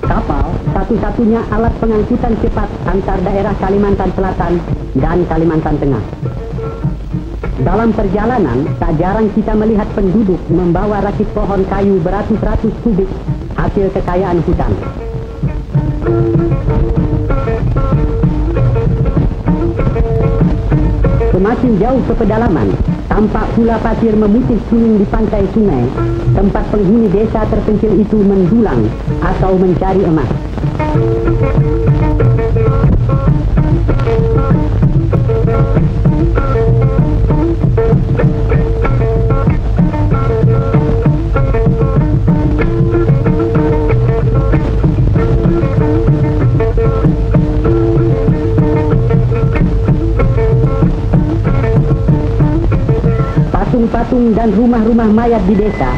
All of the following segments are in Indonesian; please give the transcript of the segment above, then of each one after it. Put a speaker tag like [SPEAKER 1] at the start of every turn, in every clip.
[SPEAKER 1] Kapal satu-satunya alat pengangkutan cepat antar daerah Kalimantan Selatan dan Kalimantan Tengah. Dalam perjalanan, tak jarang kita melihat penduduk membawa rakit pohon kayu beratus-ratus kubik hasil kekayaan hutan. Semakin jauh ke pedalaman, tampak pula pasir memutih kuning di pantai sungai, tempat penghuni desa terpencil itu mendulang atau mencari emas. Patung-patung dan rumah-rumah mayat di desa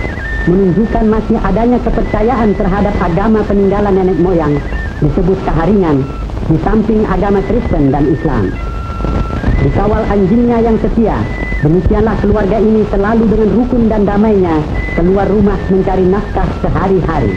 [SPEAKER 1] menunjukkan masih adanya kepercayaan terhadap agama peninggalan nenek moyang disebut Kaharingan, di samping agama Kristen dan Islam. Dikawal anjingnya yang setia, demikianlah keluarga ini selalu dengan rukun dan damainya keluar rumah mencari nafkah sehari-hari.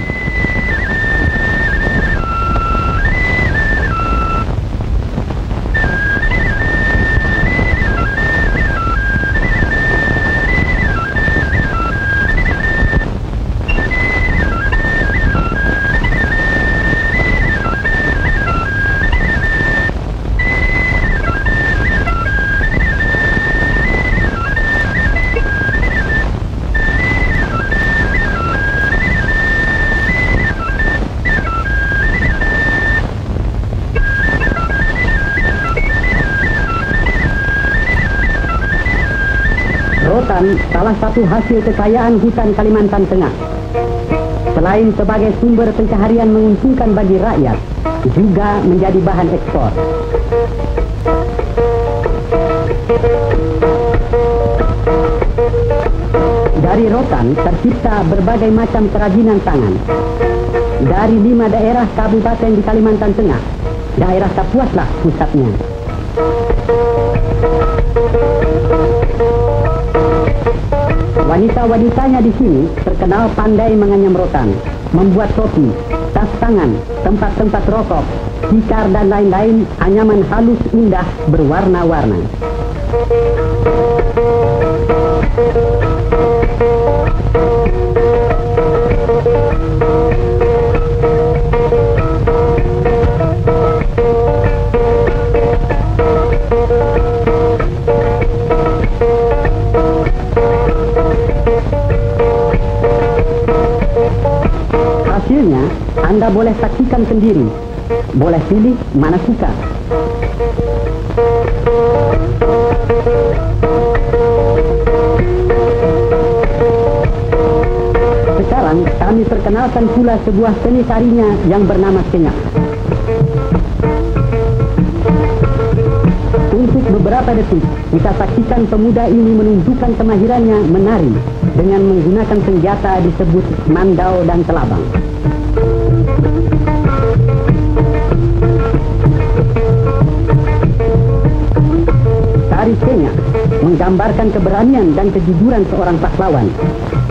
[SPEAKER 1] Rotan salah satu hasil kekayaan hutan Kalimantan Tengah. Selain sebagai sumber pencaharian menguntungkan bagi rakyat, juga menjadi bahan ekspor. Dari rotan tercipta berbagai macam kerajinan tangan. Dari 5 daerah kabupaten di Kalimantan Tengah, daerah Kapuaslah pusatnya. Wanita-wanitanya di sini terkenal pandai menganyam rotan, membuat topi, tas tangan, tempat-tempat rokok, tikar dan lain-lain anyaman halus indah berwarna-warna. Hasilnya, Anda boleh saksikan sendiri. Boleh pilih mana suka. Sekarang kami perkenalkan pula sebuah seni tarinya yang bernama Kenyak. Untuk beberapa detik, kita saksikan pemuda ini menunjukkan kemahirannya menari dengan menggunakan senjata disebut mandau dan telabang. Tari Kenyak menggambarkan keberanian dan kejujuran seorang pahlawan,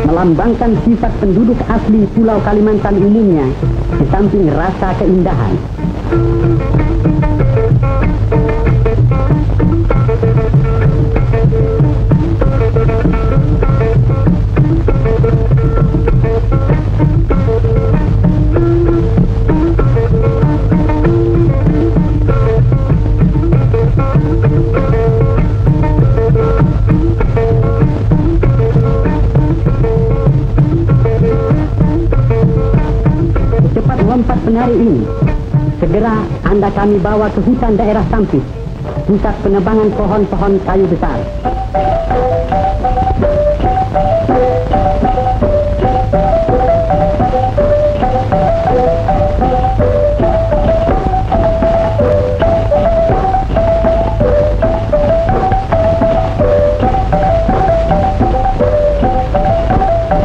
[SPEAKER 1] melambangkan sifat penduduk asli Pulau Kalimantan umumnya, di samping rasa keindahan. Lompat penari ini, segera Anda kami bawa ke hutan daerah Sampit, pusat penebangan pohon-pohon kayu besar.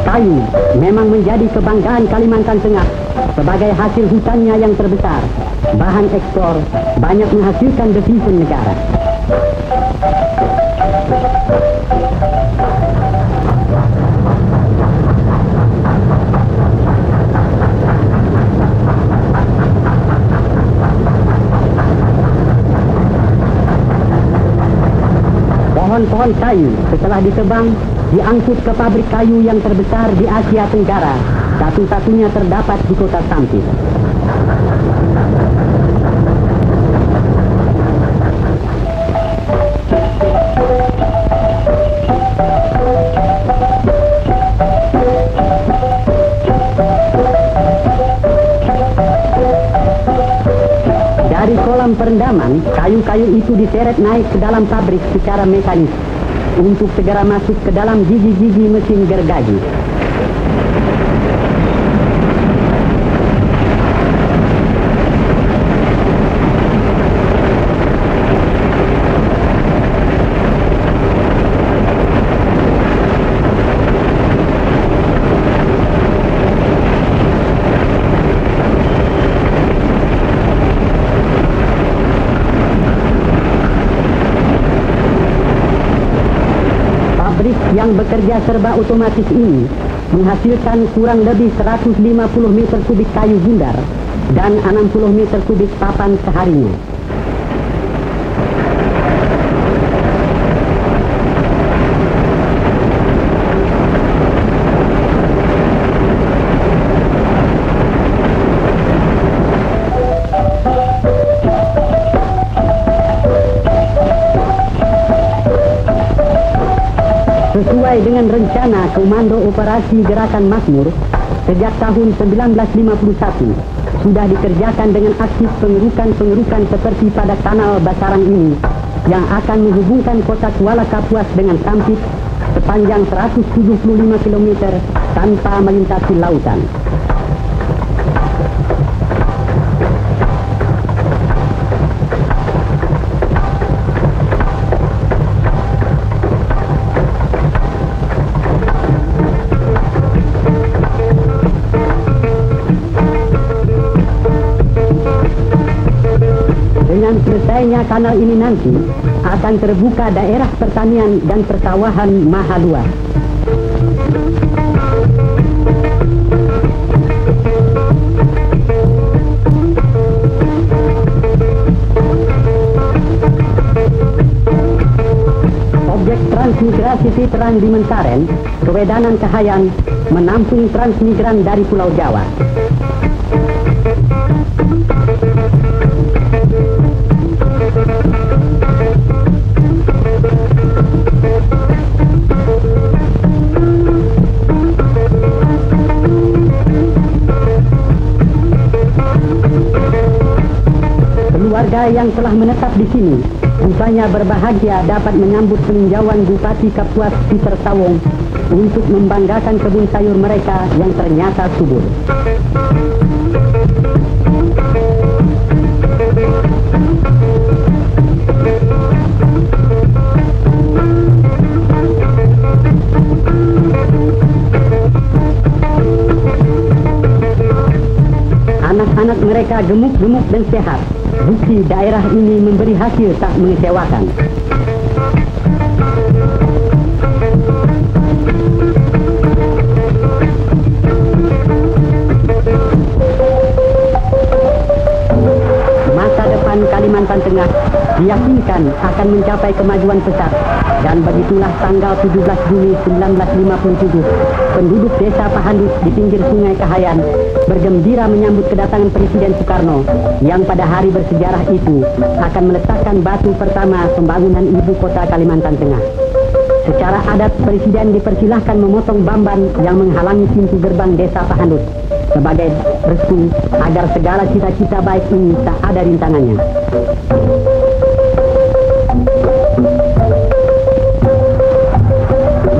[SPEAKER 1] Kayu memang menjadi kebanggaan Kalimantan Tengah sebagai hasil hutannya yang terbesar, bahan ekspor, banyak menghasilkan devisa negara. pohon kayu setelah ditebang diangkut ke pabrik kayu yang terbesar di Asia Tenggara, satu-satunya terdapat di kota Sampit. Dari kolam perendaman, kayu-kayu itu diseret naik ke dalam pabrik secara mekanis untuk segera masuk ke dalam gigi-gigi mesin gergaji. Yang bekerja serba otomatis ini menghasilkan kurang lebih 150 meter kubik kayu bundar dan 60 meter kubik papan seharinya. Sesuai dengan rencana Komando Operasi Gerakan Makmur, sejak tahun 1951 sudah dikerjakan dengan aktif pengerukan-pengerukan seperti pada kanal Basarang ini yang akan menghubungkan kota Kuala Kapuas dengan Sampit sepanjang 175 km tanpa melintasi lautan. Dengan selesainya kanal ini nanti akan terbuka daerah pertanian dan persawahan maha luas. Objek transmigrasi Veteran di Mentaren, Kewedanan Kahayan, menampung transmigran dari Pulau Jawa. Keluarga yang telah menetap di sini rupanya berbahagia dapat menyambut peninjauan Bupati Kapuas Peter Sawong untuk membanggakan kebun sayur mereka yang ternyata subur. Anak-anak mereka gemuk-gemuk dan sehat. Bukti daerah ini memberi hasil tak mengecewakan. Masa depan Kalimantan Tengah diyakinkan akan mencapai kemajuan pesat, dan begitulah tanggal 17 Juni 1957 penduduk desa Pahandut di pinggir Sungai Kahayan bergembira menyambut kedatangan Presiden Soekarno yang pada hari bersejarah itu akan meletakkan batu pertama pembangunan ibu kota Kalimantan Tengah. Secara adat, Presiden dipersilahkan memotong bamban yang menghalangi pintu gerbang desa Pahandut sebagai restu agar segala cita-cita baik ini tak ada rintangannya.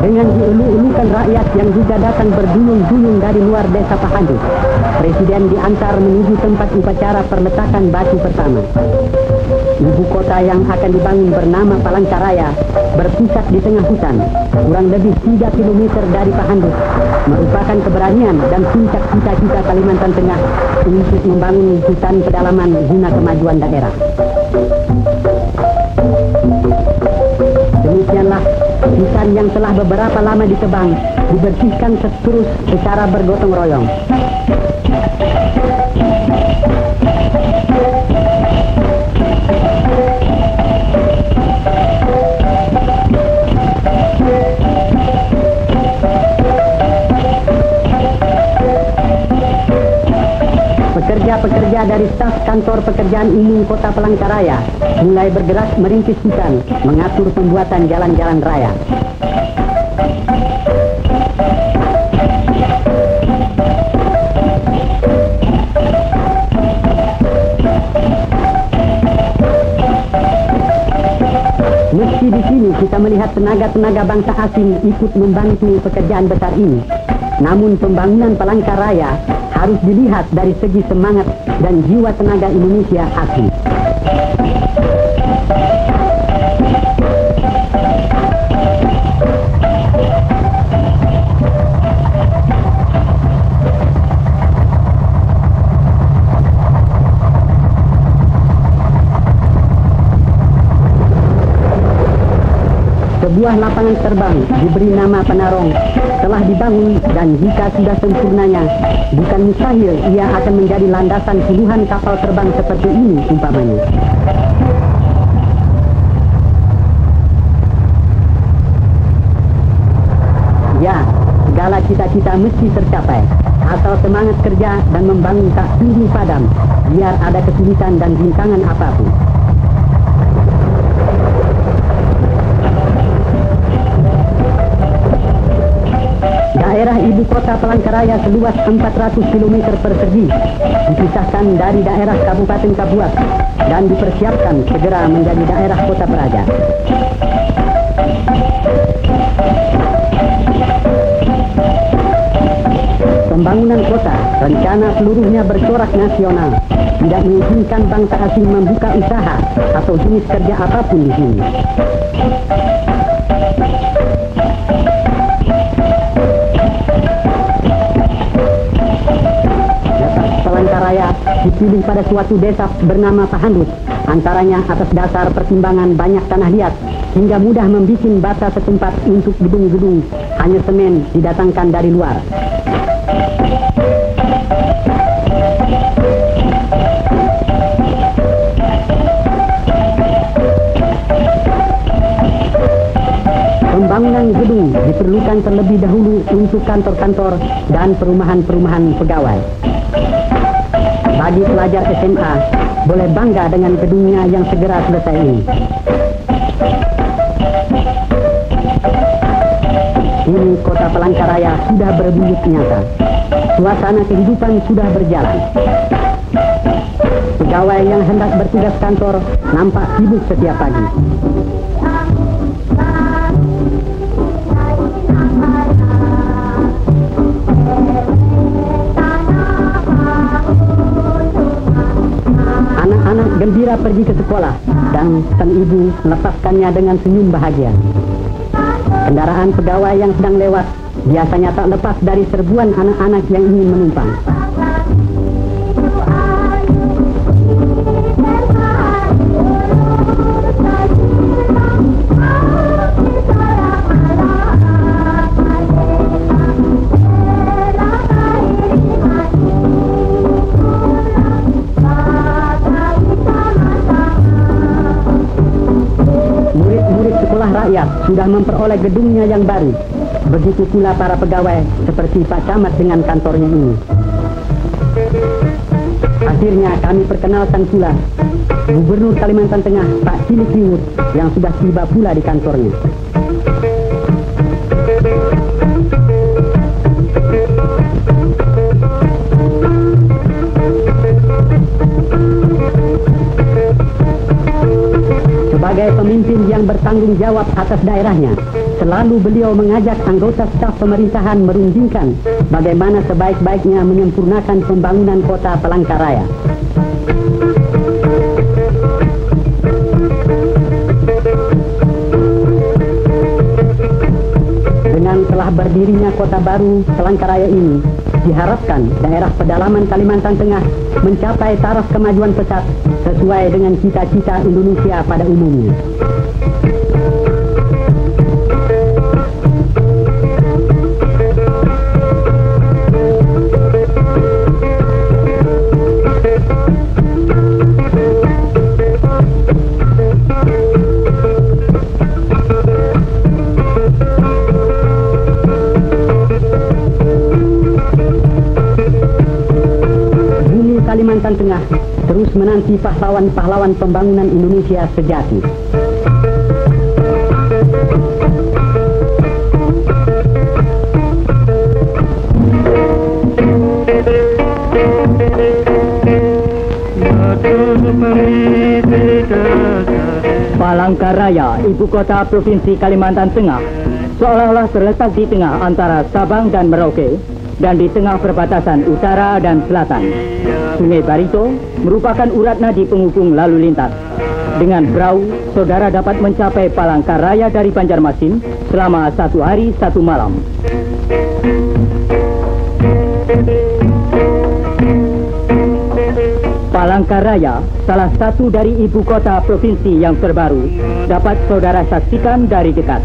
[SPEAKER 1] Dengan dielu-elukan rakyat yang juga datang berduyun-duyun dari luar desa Pahandut, Presiden diantar menuju tempat upacara perletakan batu pertama. Ibu kota yang akan dibangun bernama Palangkaraya berpusat di tengah hutan, kurang lebih 3 km dari Pahandut, merupakan keberanian dan puncak cita-cita Kalimantan Tengah untuk membangun hutan pedalaman guna kemajuan daerah. Demikianlah hutan yang telah beberapa lama ditebang dibersihkan terus secara bergotong royong. Para pekerja dari staf kantor pekerjaan umum Kota Palangkaraya mulai bergerak merintis hutan, mengatur pembuatan jalan-jalan raya. Meski di sini kita melihat tenaga-tenaga bangsa asing ikut membantu pekerjaan besar ini, namun pembangunan Palangkaraya harus dilihat dari segi semangat dan jiwa tenaga Indonesia asli. Sebuah lapangan terbang diberi nama Penarong telah dibangun, dan jika sudah sempurnanya, bukan mustahil ia akan menjadi landasan puluhan kapal terbang seperti ini umpamanya. Ya, segala cita-cita mesti tercapai, asal semangat kerja dan membangun tak sungguh padam, biar ada kesulitan dan rintangan apapun. Daerah ibu kota Palangkaraya seluas 400 km persegi dipisahkan dari daerah Kabupaten Kabuak dan dipersiapkan segera menjadi daerah kota peraja. Pembangunan kota, rencana seluruhnya bercorak nasional, tidak mengizinkan bangsa asing membuka usaha atau jenis kerja apapun di sini. Palangkaraya dipilih pada suatu desa bernama Pahandut, antaranya atas dasar pertimbangan banyak tanah liat hingga mudah membuat bata setempat untuk gedung-gedung, hanya semen didatangkan dari luar. Pembangunan gedung diperlukan terlebih dahulu untuk kantor-kantor dan perumahan-perumahan pegawai. Bagi pelajar SMA, boleh bangga dengan gedungnya yang segera selesai ini. Kini kota Palangkaraya sudah berwujud nyata. Suasana kehidupan sudah berjalan. Pegawai yang hendak bertugas kantor nampak sibuk setiap pagi. Anak-anak gembira pergi ke sekolah dan sang ibu melepaskannya dengan senyum bahagia. Kendaraan pegawai yang sedang lewat biasanya tak lepas dari serbuan anak-anak yang ingin menumpang. Rakyat sudah memperoleh gedungnya yang baru. Begitu pula para pegawai seperti Pak Camat dengan kantornya ini. Akhirnya kami perkenalkan pula Gubernur Kalimantan Tengah Pak Cilik Limut yang sudah tiba pula di kantornya. Sebagai pemimpin yang bertanggung jawab atas daerahnya, selalu beliau mengajak anggota staf pemerintahan merundingkan bagaimana sebaik-baiknya menyempurnakan pembangunan kota Palangkaraya. Dengan telah berdirinya kota baru Palangkaraya ini, diharapkan daerah pedalaman Kalimantan Tengah mencapai taraf kemajuan pesat sesuai dengan cita-cita Indonesia pada umumnya. Kalimantan Tengah terus menanti pahlawan-pahlawan pembangunan Indonesia sejati. Palangkaraya, ibu kota Provinsi Kalimantan Tengah, seolah-olah terletak di tengah antara Sabang dan Merauke dan di tengah perbatasan utara dan selatan. Sungai Barito merupakan urat nadi penghubung lalu lintas. Dengan perahu, saudara dapat mencapai Palangkaraya dari Banjarmasin selama 1 hari 1 malam. Palangkaraya, salah satu dari ibu kota provinsi yang terbaru, dapat saudara saksikan dari dekat.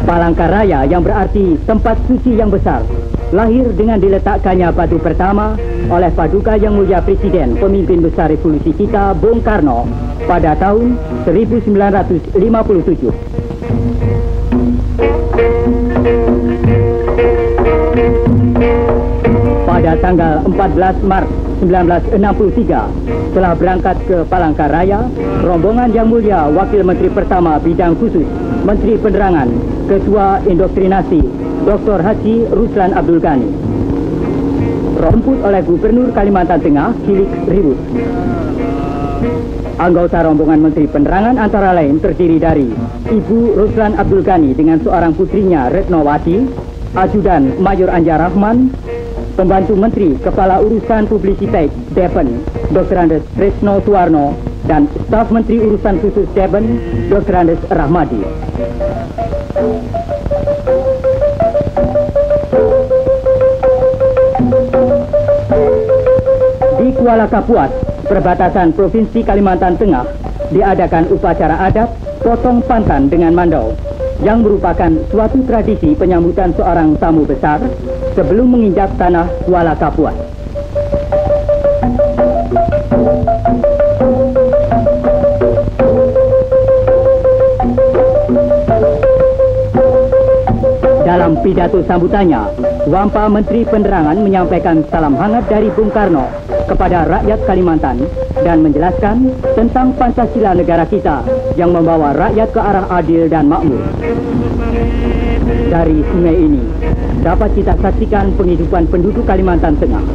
[SPEAKER 1] Palangkaraya yang berarti tempat suci yang besar, lahir dengan diletakkannya batu pertama oleh Paduka Yang Mulia Presiden Pemimpin Besar Revolusi kita, Bung Karno, pada tahun 1957. Pada tanggal 14 Maret 1963, setelah berangkat ke Palangkaraya, rombongan Yang Mulia Wakil Menteri Pertama Bidang Khusus Menteri Penerangan, Ketua Indoktrinasi, Dr. Haji Ruslan Abdul Ghani, romput oleh Gubernur Kalimantan Tengah, Hilik Ribut. Anggota rombongan Menteri Penerangan antara lain terdiri dari Ibu Ruslan Abdul Ghani dengan seorang putrinya Retnowati, Ajudan Mayor Anja Rahman, Pembantu Menteri Kepala Urusan Publisitas Deben, Dr. Andes Tresno Suwarno, dan Staf Menteri Urusan Khusus Deben, Dr. Andes Rahmadi. Di Kuala Kapuas, perbatasan Provinsi Kalimantan Tengah, diadakan upacara adat potong pantan dengan mandau, yang merupakan suatu tradisi penyambutan seorang tamu besar sebelum menginjak tanah Kuala Kapuas. Dalam pidato sambutannya, Wampa Menteri Penerangan menyampaikan salam hangat dari Bung Karno kepada rakyat Kalimantan dan menjelaskan tentang Pancasila negara kita yang membawa rakyat ke arah adil dan makmur. Dari sungai ini dapat kita saksikan penghidupan penduduk Kalimantan Tengah.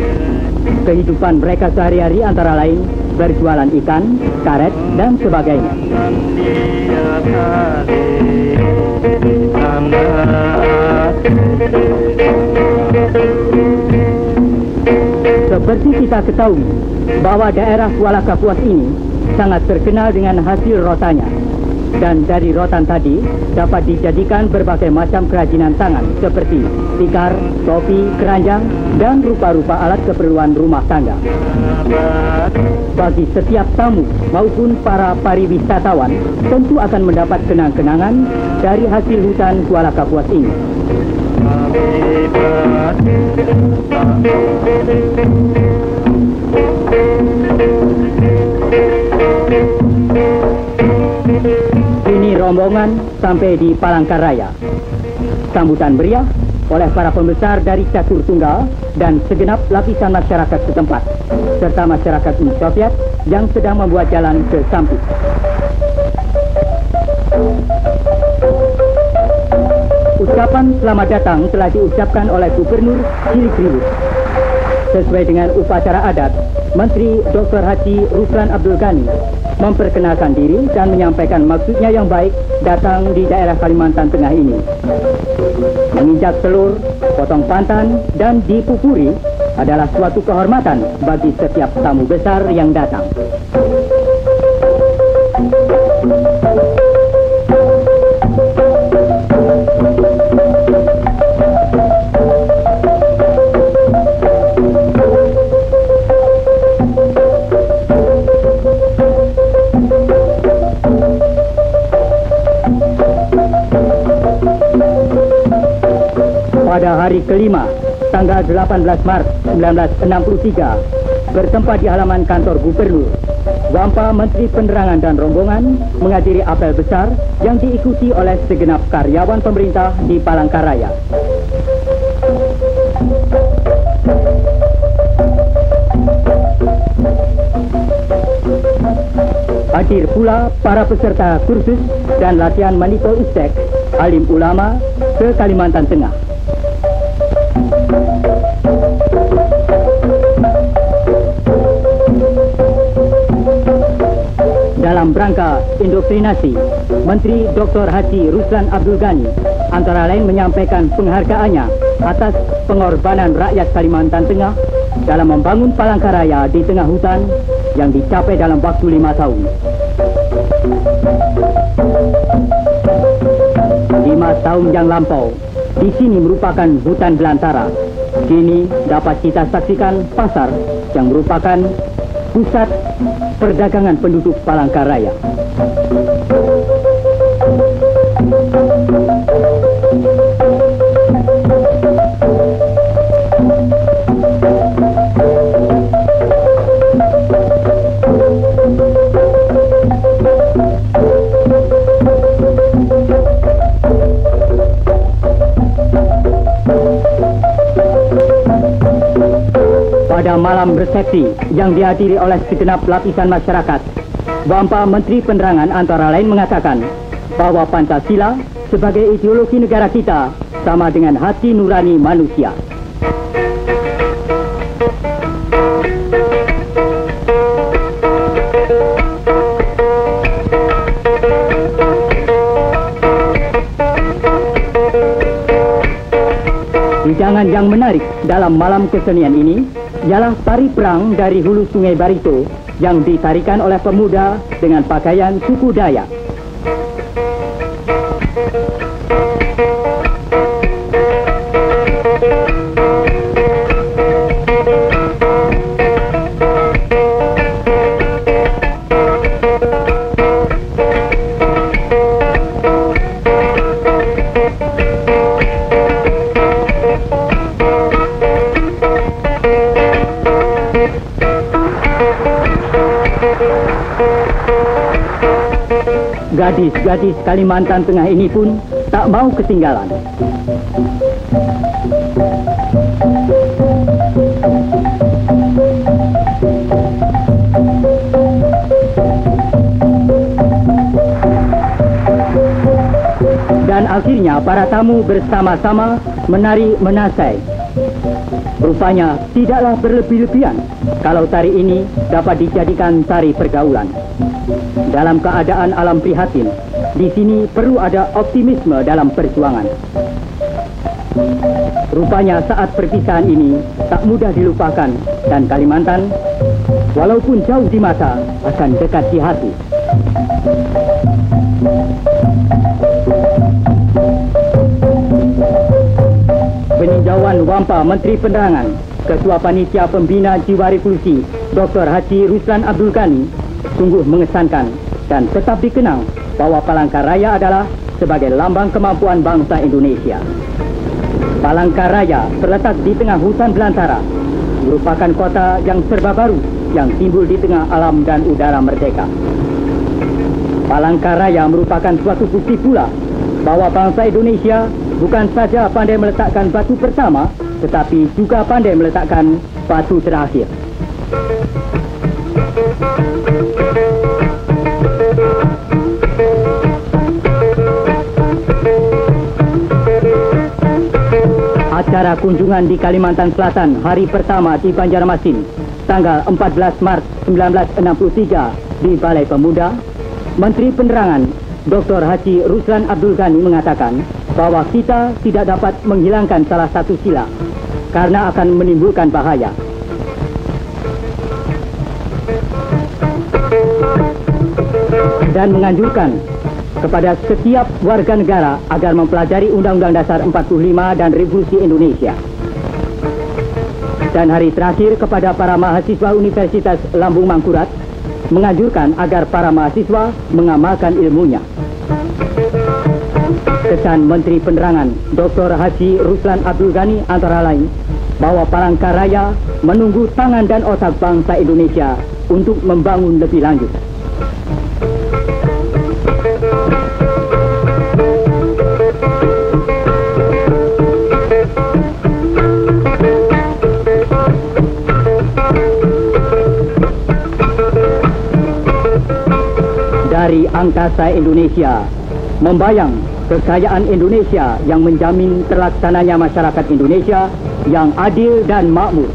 [SPEAKER 1] Kehidupan mereka sehari-hari antara lain berjualan ikan, karet, dan sebagainya. Seperti kita ketahui bahwa daerah Kuala Kapuas ini sangat terkenal dengan hasil rotannya. Dan dari rotan tadi dapat dijadikan berbagai macam kerajinan tangan seperti tikar, topi, keranjang, dan rupa-rupa alat keperluan rumah tangga. Bagi setiap tamu maupun para pariwisatawan tentu akan mendapat kenang-kenangan dari hasil hutan Kuala Kapuas ini. Kini rombongan sampai di Palangkaraya. Sambutan meriah oleh para pembesar dari Catur Tunggal dan segenap lapisan masyarakat setempat, serta masyarakat Uni Soviet yang sedang membuat jalan ke Sampit. Ucapan selamat datang telah diucapkan oleh Gubernur Hilik Ribut. Sesuai dengan upacara adat, Menteri Dr. Haji Ruslan Abdul Ghani memperkenalkan diri dan menyampaikan maksudnya yang baik datang di daerah Kalimantan Tengah ini. Menginjak telur, potong pantan, dan dipupuri adalah suatu kehormatan bagi setiap tamu besar yang datang. Pada hari kelima, tanggal 18 Maret 1963, bertempat di halaman kantor Gubernur, Wampa Menteri Penerangan dan rombongan menghadiri apel besar yang diikuti oleh segenap karyawan pemerintah di Palangkaraya.
[SPEAKER 2] Hadir pula para peserta kursus dan latihan Manipul Istek Alim Ulama ke Kalimantan Tengah. Dalam rangka indoktrinasi, Menteri Dr. Haji Ruslan Abdul Ghani antara lain menyampaikan penghargaannya atas pengorbanan rakyat Kalimantan Tengah dalam membangun Palangkaraya di tengah hutan yang dicapai dalam waktu 5 tahun. 5 tahun yang lampau, di sini merupakan hutan belantara. Kini dapat kita saksikan pasar yang merupakan pusat perdagangan penduduk Palangkaraya. Pada malam resepsi yang dihadiri oleh segenap lapisan masyarakat, Bapa Menteri Penerangan antara lain mengatakan bahwa Pancasila sebagai ideologi negara kita sama dengan hati nurani manusia. Hidangan yang menarik dalam malam kesenian ini ialah tari perang dari hulu Sungai Barito yang ditarikan oleh pemuda dengan pakaian suku Dayak. Gadis-gadis Kalimantan Tengah ini pun tak mau ketinggalan. Dan akhirnya para tamu bersama-sama menari menasai. Rupanya tidaklah berlebih-lebihan kalau tari ini dapat dijadikan tari pergaulan. Dalam keadaan alam prihatin, di sini perlu ada optimisme dalam perjuangan. Rupanya saat perpisahan ini tak mudah dilupakan dan Kalimantan, walaupun jauh di mata, akan dekat di hati. Peninjauan Wampa Menteri Penerangan, Ketua Panitia Pembina Jiwa Revolusi, Dr. Haji Ruslan Abdul Ghani, sungguh mengesankan dan tetap dikenang bahwa Palangkaraya adalah sebagai lambang kemampuan bangsa Indonesia. Palangkaraya terletak di tengah hutan belantara, merupakan kota yang serba baru yang timbul di tengah alam dan udara merdeka. Palangkaraya merupakan suatu bukti pula bahwa bangsa Indonesia bukan saja pandai meletakkan batu pertama, tetapi juga pandai meletakkan batu terakhir. Acara kunjungan di Kalimantan Selatan hari pertama di Banjarmasin, tanggal 14 Maret 1963 di Balai Pemuda, Menteri Penerangan Dr. Haji Ruslan Abdul Ghani mengatakan bahwa kita tidak dapat menghilangkan salah satu sila karena akan menimbulkan bahaya. Dan menganjurkan kepada setiap warga negara agar mempelajari Undang-Undang Dasar 45 dan Revolusi Indonesia. Dan hari terakhir kepada para mahasiswa Universitas Lambung Mangkurat, menganjurkan agar para mahasiswa mengamalkan ilmunya. Kesan Menteri Penerangan Dr. Haji Ruslan Abdul Ghani antara lain bahwa Palangkaraya menunggu tangan dan otak bangsa Indonesia untuk membangun lebih lanjut. Hari Angkasa Indonesia, membayang kekayaan Indonesia yang menjamin terlaksananya masyarakat Indonesia yang adil dan makmur.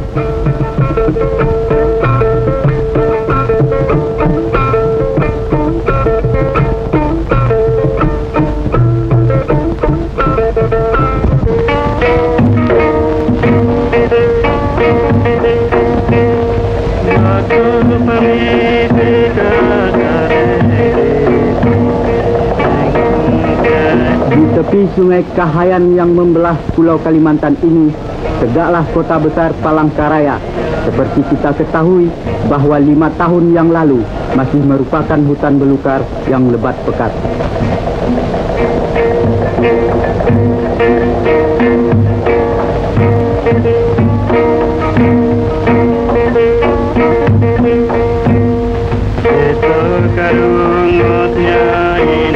[SPEAKER 3] Di tepi Sungai Kahayan yang membelah Pulau Kalimantan ini, tegaklah kota besar Palangkaraya. Seperti kita ketahui bahwa 5 tahun yang lalu masih merupakan hutan belukar yang lebat pekat.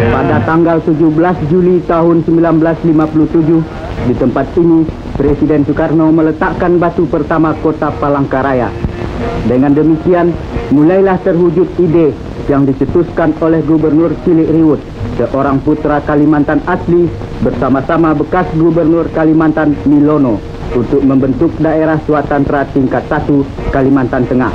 [SPEAKER 3] Pada tanggal 17 Juli tahun 1957, di tempat ini Presiden Soekarno meletakkan batu pertama kota Palangkaraya. Dengan demikian, mulailah terwujud ide yang dicetuskan oleh Gubernur Cilik Riwut, seorang putra Kalimantan asli, bersama-sama bekas Gubernur Kalimantan Milono, untuk membentuk daerah Swatantra tingkat 1 Kalimantan Tengah.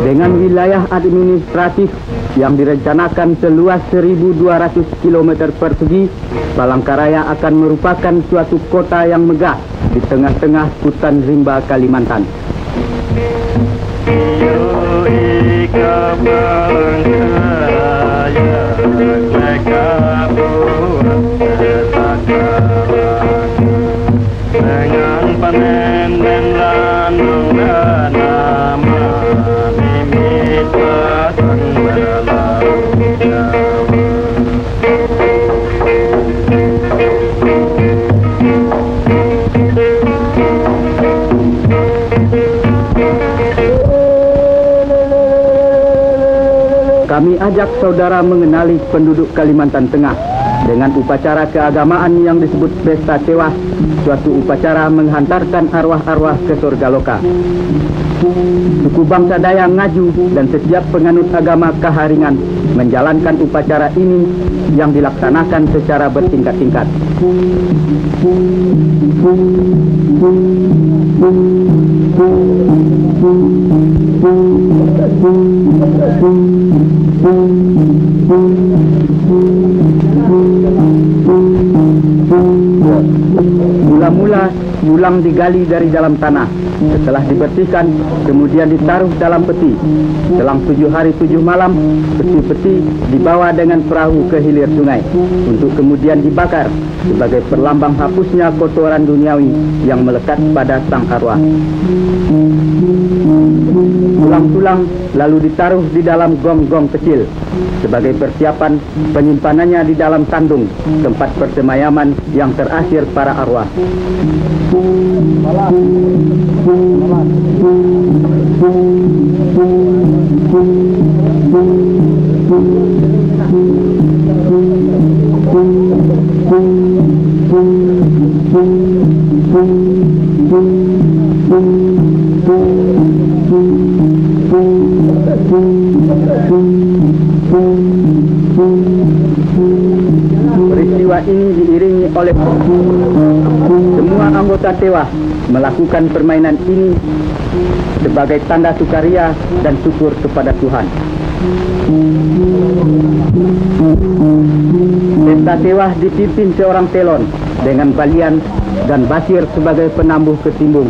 [SPEAKER 3] Dengan wilayah administratif yang direncanakan seluas 1.200 km persegi, Palangkaraya akan merupakan suatu kota yang megah di tengah-tengah hutan rimba Kalimantan. Kami ajak saudara mengenali penduduk Kalimantan Tengah dengan upacara keagamaan yang disebut Pesta Tewah, suatu upacara menghantarkan arwah-arwah ke surga loka. Suku bangsa Dayak Ngaju dan setiap penganut agama Kaharingan menjalankan upacara ini yang dilaksanakan secara bertingkat-tingkat. Mula-mula tulang digali dari dalam tanah. Setelah dibersihkan, kemudian ditaruh dalam peti. Selang 7 hari 7 malam, peti-peti dibawa dengan perahu ke hilir sungai untuk kemudian dibakar sebagai perlambang hapusnya kotoran duniawi yang melekat pada sang arwah. Tulang-tulang lalu ditaruh di dalam gong-gong kecil sebagai persiapan penyimpanannya di dalam sandung, tempat persemayaman yang terakhir para arwah. Peristiwa ini diiringi oleh semua anggota Tewah melakukan permainan ini sebagai tanda sukaria dan syukur kepada Tuhan. Pesta Tewah dipimpin seorang telon dengan balian dan basir sebagai penambuh ketimbung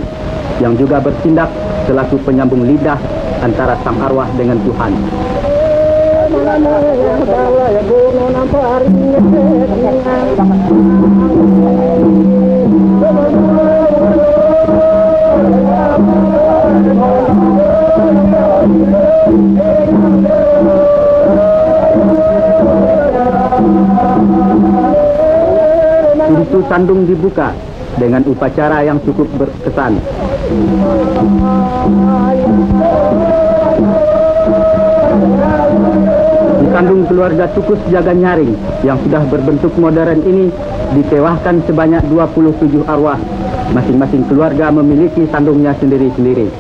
[SPEAKER 3] yang juga bertindak selaku penyambung lidah antara sang arwah dengan Tuhan. Pintu sandung dibuka dengan upacara yang cukup berkesan. Di kandung keluarga Tukus Jaga Nyaring yang sudah berbentuk modern ini ditewahkan sebanyak 27 arwah. Masing-masing keluarga memiliki sandungnya sendiri-sendiri.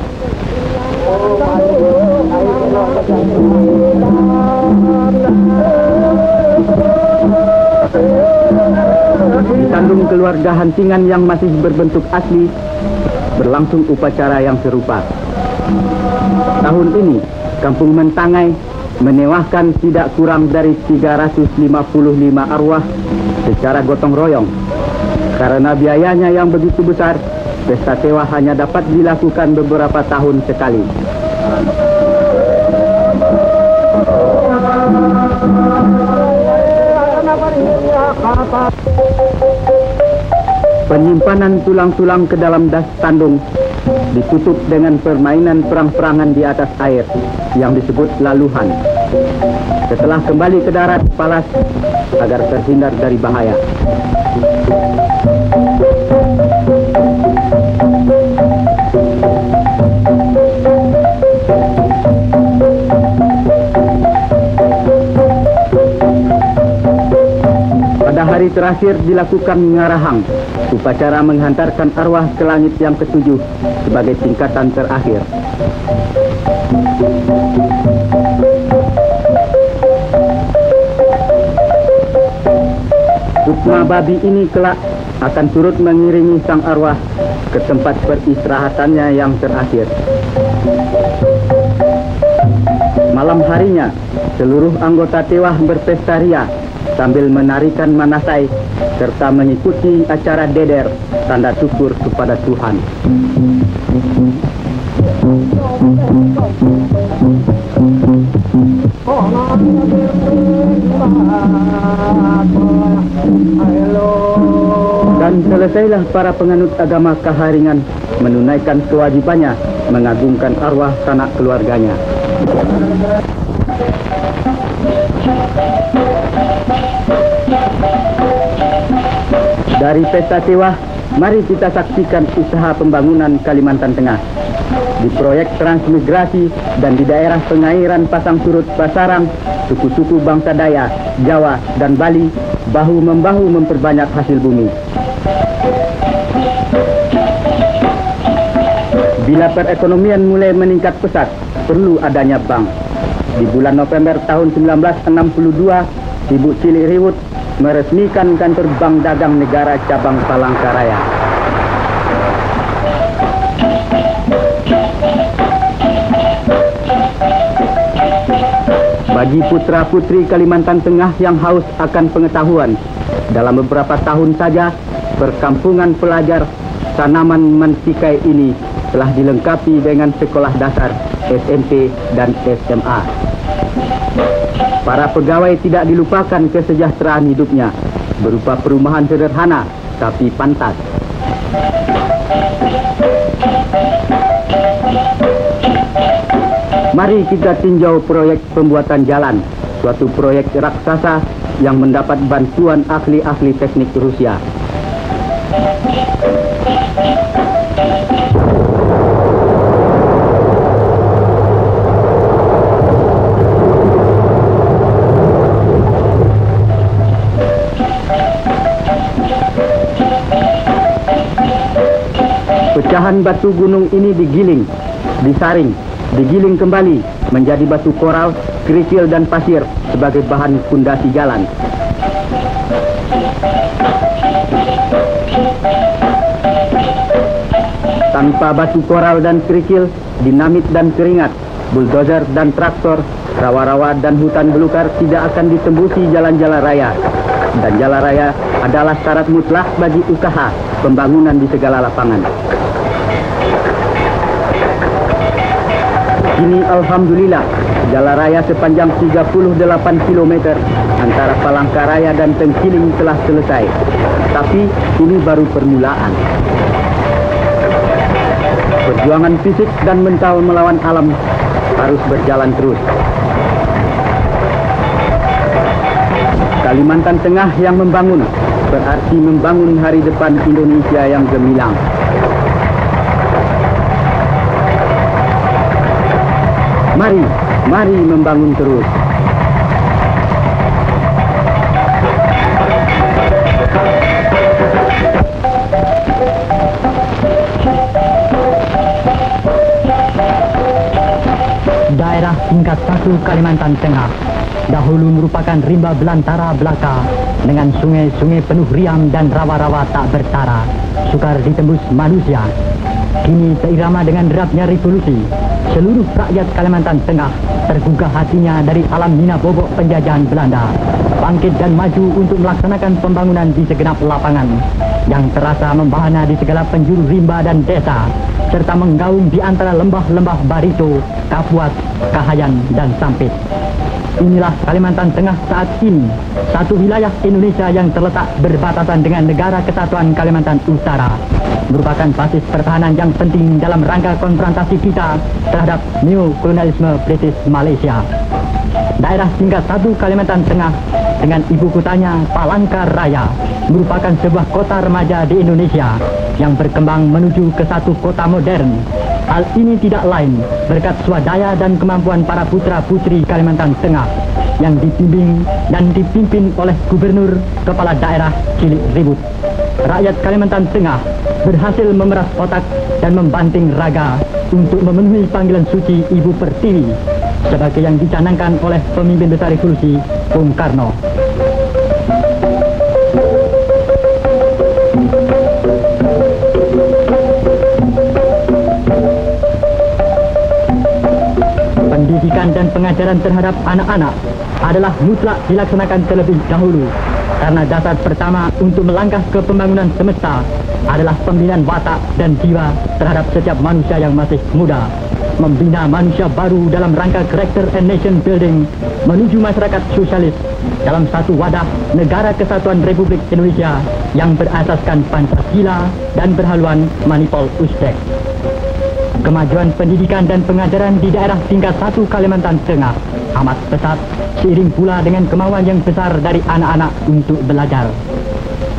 [SPEAKER 3] Di kandung keluarga Hantingan yang masih berbentuk asli, berlangsung upacara yang serupa. Tahun ini, Kampung Mentangai menewahkan tidak kurang dari 355 arwah secara gotong royong. Karena biayanya yang begitu besar, pesta tewa hanya dapat dilakukan beberapa tahun sekali. Penyimpanan tulang-tulang ke dalam das tandung ditutup dengan permainan perang-perangan di atas air yang disebut laluhan. Setelah kembali ke darat, palas agar terhindar dari bahaya. Pada hari terakhir dilakukan ngarahang, upacara menghantarkan arwah ke langit yang ketujuh sebagai tingkatan terakhir. Sukma babi ini kelak akan turut mengiringi sang arwah ke tempat peristirahatannya yang terakhir. Malam harinya, seluruh anggota tewah berpesta ria sambil menarikan manasai serta mengikuti acara deder, tanda syukur kepada Tuhan. Dan selesailah para penganut agama Kaharingan menunaikan kewajibannya mengagungkan arwah sanak keluarganya. Dari pesta tewah, mari kita saksikan usaha pembangunan Kalimantan Tengah. Di proyek transmigrasi dan di daerah pengairan Pasang Surut Basarang, suku-suku bangsa Dayak, Jawa, dan Bali bahu-membahu memperbanyak hasil bumi. Bila perekonomian mulai meningkat pesat, perlu adanya bank. Di bulan November tahun 1962, Ibu Ciliriwut meresmikan kantor Bank Dagang Negara cabang Palangkaraya. Bagi putra-putri Kalimantan Tengah yang haus akan pengetahuan, dalam beberapa tahun saja, perkampungan pelajar Sanaman Mantikai ini telah dilengkapi dengan sekolah dasar, SMP, dan SMA. Para pegawai tidak dilupakan kesejahteraan hidupnya, berupa perumahan sederhana tapi pantas. Mari kita tinjau proyek pembuatan jalan, suatu proyek raksasa yang mendapat bantuan ahli-ahli teknik Rusia. Pecahan batu gunung ini digiling, disaring, digiling kembali menjadi batu koral, kerikil, dan pasir sebagai bahan pondasi jalan. Tanpa batu koral dan kerikil, dinamit dan keringat, buldozer dan traktor, rawa-rawa dan hutan belukar tidak akan ditembusi jalan-jalan raya. Dan jalan raya adalah syarat mutlak bagi usaha pembangunan di segala lapangan. Kini alhamdulillah, jalan raya sepanjang 38 km antara Palangkaraya dan Tengkiling telah selesai. Tapi ini baru permulaan. Perjuangan fisik dan mental melawan alam harus berjalan terus. Kalimantan Tengah yang membangun berarti membangun hari depan Indonesia yang gemilang. Mari membangun terus.
[SPEAKER 2] Daerah tingkat 1 Kalimantan Tengah dahulu merupakan rimba belantara belaka dengan sungai-sungai penuh riam dan rawa-rawa tak bertara, sukar ditembus manusia. Kini seirama dengan derapnya revolusi, seluruh rakyat Kalimantan Tengah tergugah hatinya dari alam nina bobok penjajahan Belanda, bangkit dan maju untuk melaksanakan pembangunan di segenap lapangan yang terasa membahana di segala penjuru rimba dan desa, serta menggaung di antara lembah-lembah Barito, Kapuas, Kahayan, dan Sampit. Inilah Kalimantan Tengah saat ini, satu wilayah Indonesia yang terletak berbatasan dengan Negara Kesatuan Kalimantan Utara, merupakan basis pertahanan yang penting dalam rangka konfrontasi kita terhadap neokolonialisme British Malaysia. Daerah tingkat 1 Kalimantan Tengah dengan ibu kotanya Palangkaraya merupakan sebuah kota remaja di Indonesia yang berkembang menuju ke satu kota modern. Hal ini tidak lain berkat swadaya dan kemampuan para putra-putri Kalimantan Tengah yang dibimbing dan dipimpin oleh Gubernur Kepala Daerah Cilik Ribut. Rakyat Kalimantan Tengah berhasil memeras otak dan membanting raga untuk memenuhi panggilan suci Ibu Pertiwi sebagai yang dicanangkan oleh pemimpin besar revolusi Bung Karno. Pendidikan dan pengajaran terhadap anak-anak adalah mutlak dilaksanakan terlebih dahulu, karena dasar pertama untuk melangkah ke pembangunan semesta adalah pembinaan watak dan jiwa terhadap setiap manusia yang masih muda. Membina manusia baru dalam rangka character and nation building menuju masyarakat sosialis dalam satu wadah Negara Kesatuan Republik Indonesia yang berasaskan Pancasila dan berhaluan Manipol Uzbek. Kemajuan pendidikan dan pengajaran di daerah tingkat 1 Kalimantan Tengah amat pesat, seiring pula dengan kemauan yang besar dari anak-anak untuk belajar.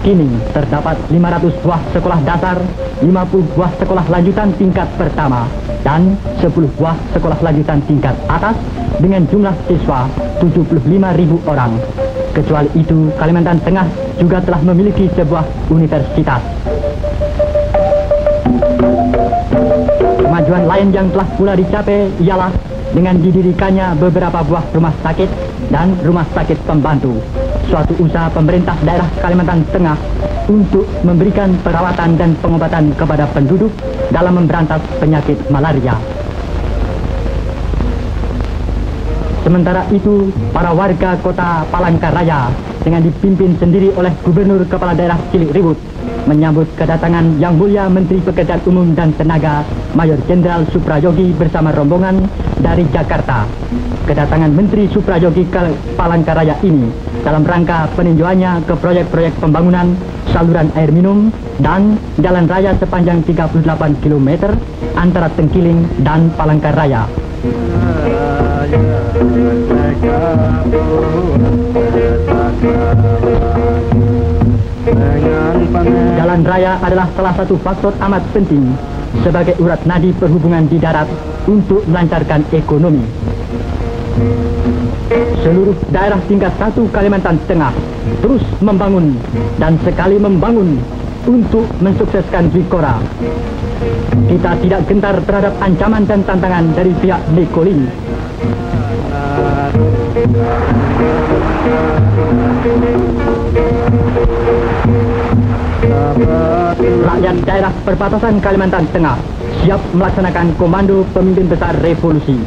[SPEAKER 2] Kini terdapat 500 buah sekolah dasar, 50 buah sekolah lanjutan tingkat pertama, dan 10 buah sekolah lanjutan tingkat atas dengan jumlah siswa 75.000 orang. Kecuali itu, Kalimantan Tengah juga telah memiliki sebuah universitas. Kemajuan lain yang telah pula dicapai ialah dengan didirikannya beberapa buah rumah sakit dan rumah sakit pembantu, suatu usaha pemerintah daerah Kalimantan Tengah untuk memberikan perawatan dan pengobatan kepada penduduk dalam memberantas penyakit malaria. Sementara itu, para warga kota Palangkaraya dengan dipimpin sendiri oleh Gubernur Kepala Daerah Cilik Ribut menyambut kedatangan Yang Mulia Menteri Pekerjaan Umum dan Tenaga Mayor Jenderal Suprayogi bersama rombongan dari Jakarta. Kedatangan Menteri Suprayogi ke Palangkaraya ini dalam rangka peninjauannya ke proyek-proyek pembangunan saluran air minum dan jalan raya sepanjang 38 km antara Tengkiling dan Palangkaraya. Jalan raya adalah salah satu faktor amat penting sebagai urat nadi perhubungan di darat untuk melancarkan ekonomi. Seluruh daerah tingkat 1 Kalimantan Tengah terus membangun dan sekali membangun untuk mensukseskan Dwikora. Kita tidak gentar terhadap ancaman dan tantangan dari pihak nekolin. Rakyat daerah perbatasan Kalimantan Tengah siap melaksanakan komando pemimpin besar revolusi.